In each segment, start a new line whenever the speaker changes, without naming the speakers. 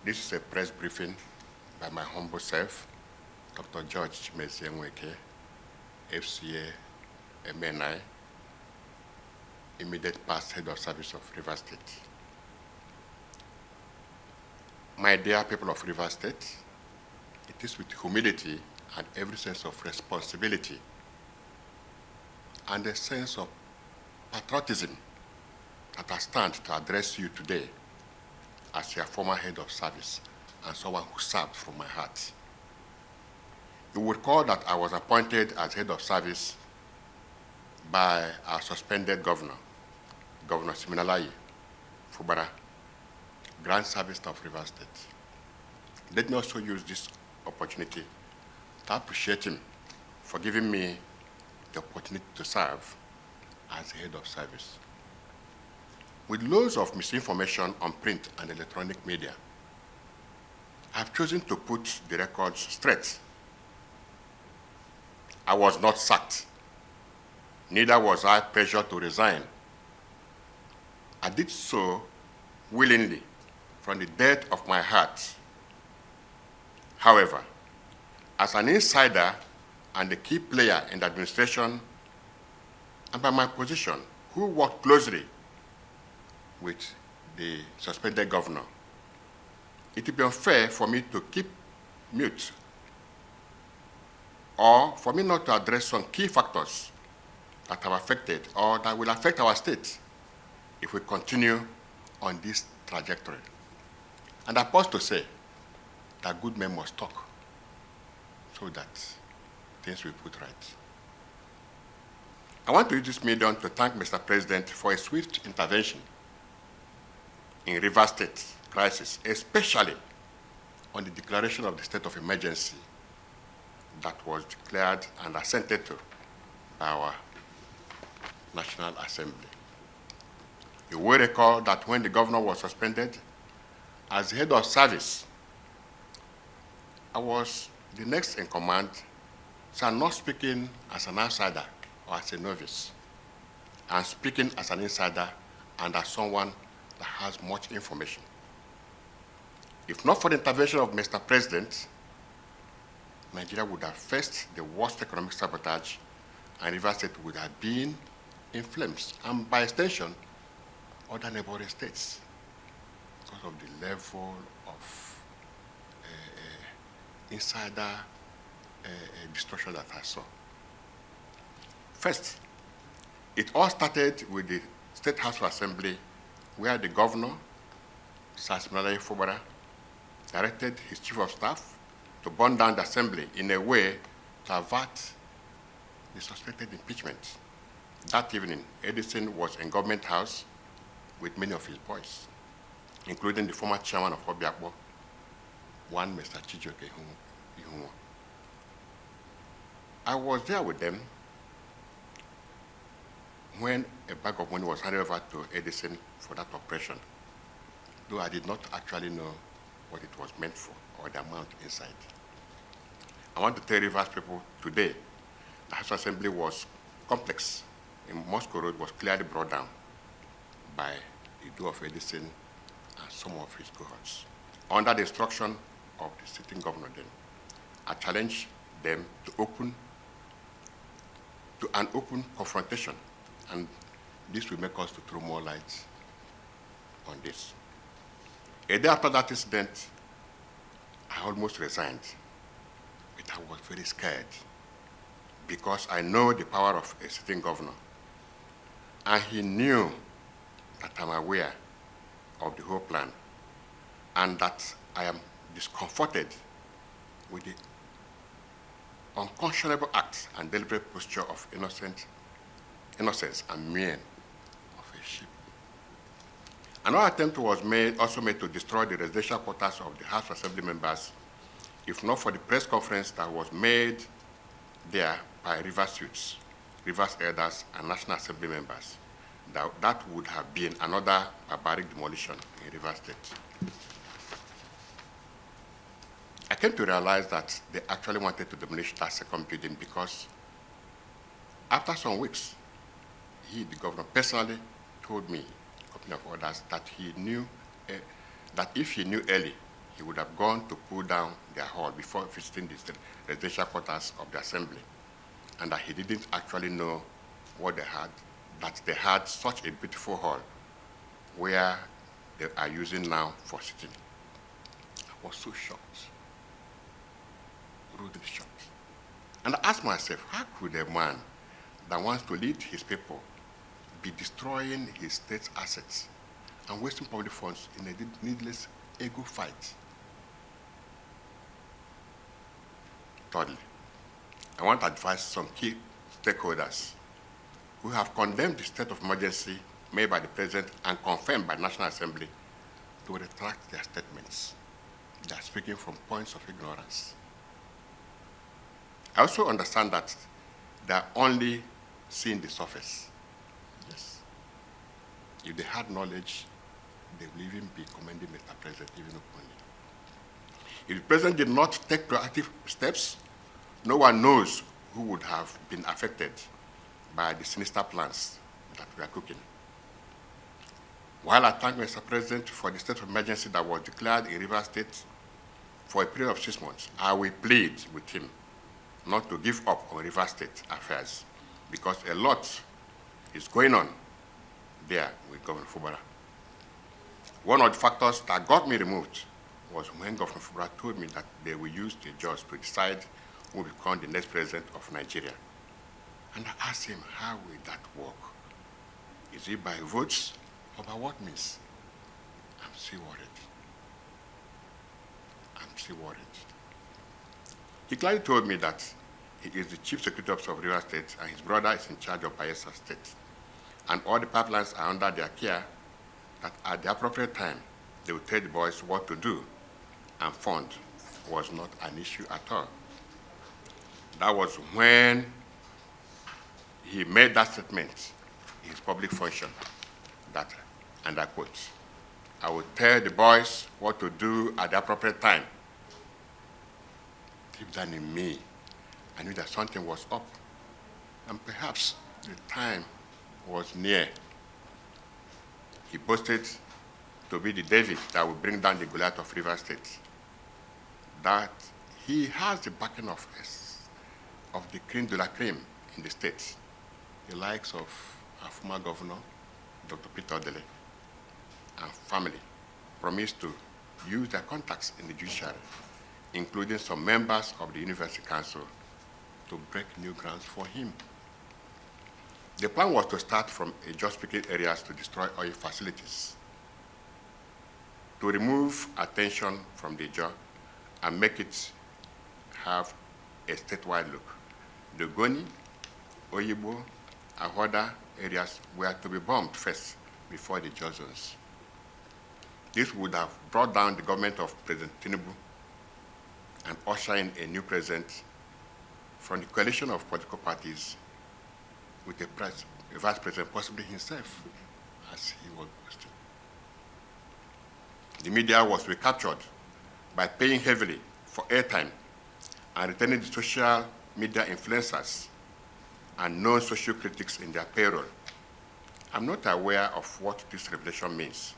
This is a press briefing by my humble self, Dr. George Chimezie-Nweke, FCA, MNI, immediate past head of service of Rivers State. My dear people of Rivers State, it is with humility and every sense of responsibility and a sense of patriotism that I stand to address you today as your former head of service and someone who served from my heart. You will recall that I was appointed as head of service by our suspended governor, Governor Siminalayi Fubara, Grand Service of Rivers State. Let me also use this opportunity to appreciate him for giving me the opportunity to serve as head of service. With loads of misinformation on print and electronic media, I've chosen to put the records straight. I was not sacked. Neither was I pressured to resign. I did so willingly from the depth of my heart. However, as an insider and a key player in the administration, and by my position, who worked closely with the suspended governor, it would be unfair for me to keep mute or for me not to address some key factors that have affected or that will affect our state if we continue on this trajectory. And I pause to say that good men must talk so that things will put right. I want to use this medium to thank Mr. President for a swift intervention in Rivers State crisis, especially on the declaration of the state of emergency that was declared and assented to by our National Assembly. You will recall that when the governor was suspended, as head of service, I was the next in command, so I'm not speaking as an outsider or as a novice. I'm speaking as an insider and as someone that has much information. If not for the intervention of Mr. President, Nigeria would have faced the worst economic sabotage and Rivers State would have been in flames, and by extension, other neighboring states, because of the level of insider destruction that I saw. First, it all started with the State House of Assembly, where the governor, Sir Siminalayi Fubara, directed his chief of staff to burn down the assembly in a way to avert the suspected impeachment. That evening, Edison was in Government House with many of his boys, including the former chairman of Obiakpo, one Mr. Chijioke Ihunwo. I was there with them when a bag of money was handed over to Edison for that operation, though I did not actually know what it was meant for or the amount inside. I want to tell Rivers people today, the House Assembly was complex. In Moscow Road was clearly brought down by the do of Edison and some of his cohorts. Under the instruction of the sitting governor then, I challenged them to an open confrontation, and this will make us to throw more light on this. A day after that incident, I almost resigned, but I was very scared because I know the power of a sitting governor, and he knew that I'm aware of the whole plan and that I am discomforted with the unconscionable acts and deliberate posture of innocence and mien of a sheep. Another attempt was also made to destroy the residential quarters of the House Assembly members, if not for the press conference that was made there by Rivers youths, Rivers elders, and National Assembly members. That would have been another barbaric demolition in Rivers State. I came to realize that they actually wanted to demolish that second building because after some weeks, he, the governor, personally told me, a couple of others, that he knew that if he knew early, he would have gone to pull down their hall before visiting the residential quarters of the assembly, and that he didn't actually know what they had, that they had such a beautiful hall where they are using now for sitting. I was so shocked, rudely shocked. And I asked myself, how could a man that wants to lead his people be destroying his state's assets and wasting public funds in a needless ego fight? Thirdly, I want to advise some key stakeholders who have condemned the state of emergency made by the President and confirmed by the National Assembly to retract their statements. They are speaking from points of ignorance. I also understand that they are only seeing the surface. Yes. If they had knowledge, they will even be commending Mr. President even openly. If the President did not take proactive steps, no one knows who would have been affected by the sinister plans that we are cooking. While I thank Mr. President for the state of emergency that was declared in Rivers State for a period of 6 months, I will plead with him not to give up on Rivers State affairs, because a lot is going on there with Governor Fubara. One of the factors that got me removed was when Governor Fubara told me that they will use the judge to decide who will become the next president of Nigeria. And I asked him, how will that work? Is it by votes or by what means? I'm still worried. I'm still worried. He clearly told me that he is the chief security officer of Rivers State and his brother is in charge of Bayelsa State. And all the pipelines are under their care, that at the appropriate time, they will tell the boys what to do, and fund was not an issue at all. That was when he made that statement in his public function, that, and I quote, I will tell the boys what to do at the appropriate time. Deep down in me, I knew that something was up, and perhaps the time was near. He boasted to be the David that will bring down the Goliath of Rivers State, that he has the backing of the cream de la creme in the state, the likes of our former governor, Dr. Peter Odele, and family promised to use their contacts in the judiciary, including some members of the University Council, to break new grounds for him. The plan was to start from just-speaking areas to destroy oil facilities, to remove attention from the job and make it have a statewide look. The Goni, Oyibo, and other areas were to be bombed first before the Jaw zones. This would have brought down the government of President Tinubu and usher in a new president from the coalition of political parties with a vice president, possibly himself, as he was boasting. The media was recaptured by paying heavily for airtime and retaining the social media influencers and known social critics in their payroll. I'm not aware of what this revelation means,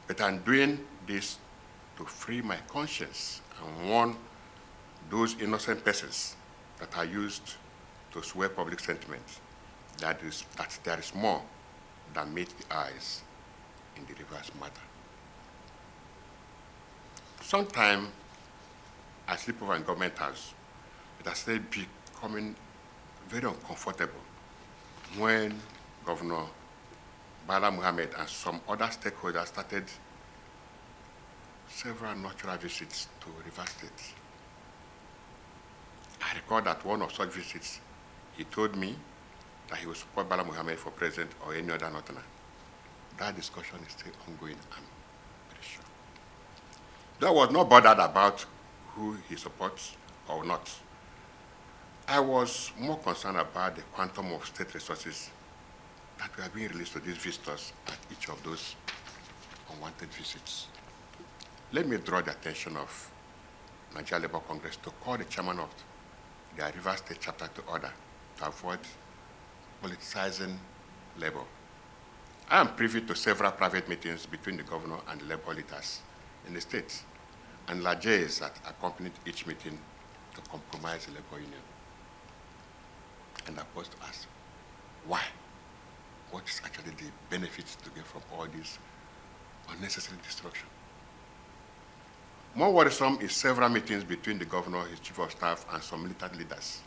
but I'm doing this to free my conscience and warn those innocent persons that are used to sway public sentiment that there is more than meets the eyes in the Rivers matter. Sometimes I sleep over in government house, it has started becoming very uncomfortable when Governor Bala Muhammad and some other stakeholders started several natural visits to Rivers State. I recall that one of such visits, he told me that he would support Bala Muhammad for president or any other northerner. That discussion is still ongoing, I'm very sure. I was not bothered about who he supports or not. I was more concerned about the quantum of state resources that were being released to these visitors at each of those unwanted visits. Let me draw the attention of Nigeria Labour Congress to call the chairman of the Rivers State chapter to order to avoid politicizing labor. I am privy to several private meetings between the governor and the labor leaders in the state. and largesse that accompanied each meeting to compromise the labor union. And I was to ask, why? What is actually the benefits to get from all this unnecessary destruction? More worrisome is several meetings between the governor, his chief of staff, and some militant leaders.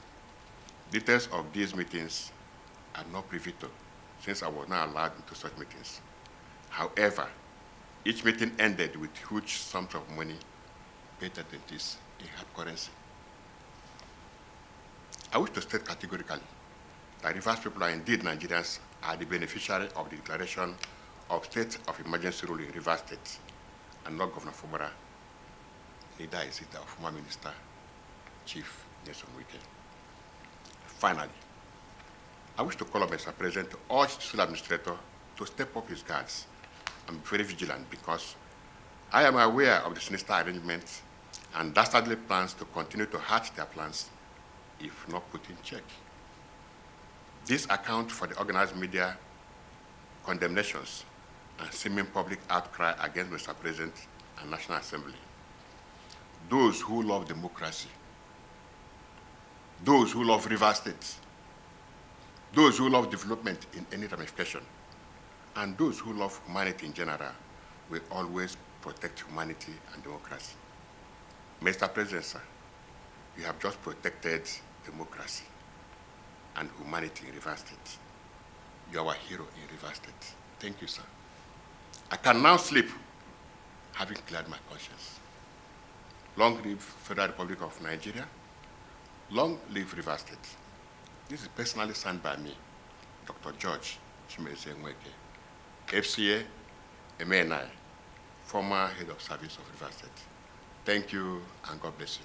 Details of these meetings are not privy to, since I was not allowed into such meetings. However, each meeting ended with huge sums of money paid attendees in hard currency. I wish to state categorically that Rivers people are indeed Nigerians, are the beneficiary of the declaration of state of emergency rule in Rivers State, and not Governor Fubara. Neither is it our former minister, Chief Nelson Wike. Finally, I wish to call on Mr. President to urge the school administrator to step up his guards and be very vigilant, because I am aware of the sinister arrangements and dastardly plans to continue to hatch their plans if not put in check. This accounts for the organized media condemnations and seeming public outcry against Mr. President and National Assembly. Those who love democracy, those who love Rivers State, those who love development in any ramification, and those who love humanity in general will always protect humanity and democracy. Mr. President, sir, you have just protected democracy and humanity in Rivers State. You are our hero in Rivers State. Thank you, sir. I can now sleep having cleared my conscience. Long live Federal Republic of Nigeria. Long live Rivers State. This is personally signed by me, Dr. George Chimeze Nweke, FCA, MNI, former head of service of Rivers State. Thank you, and God bless you.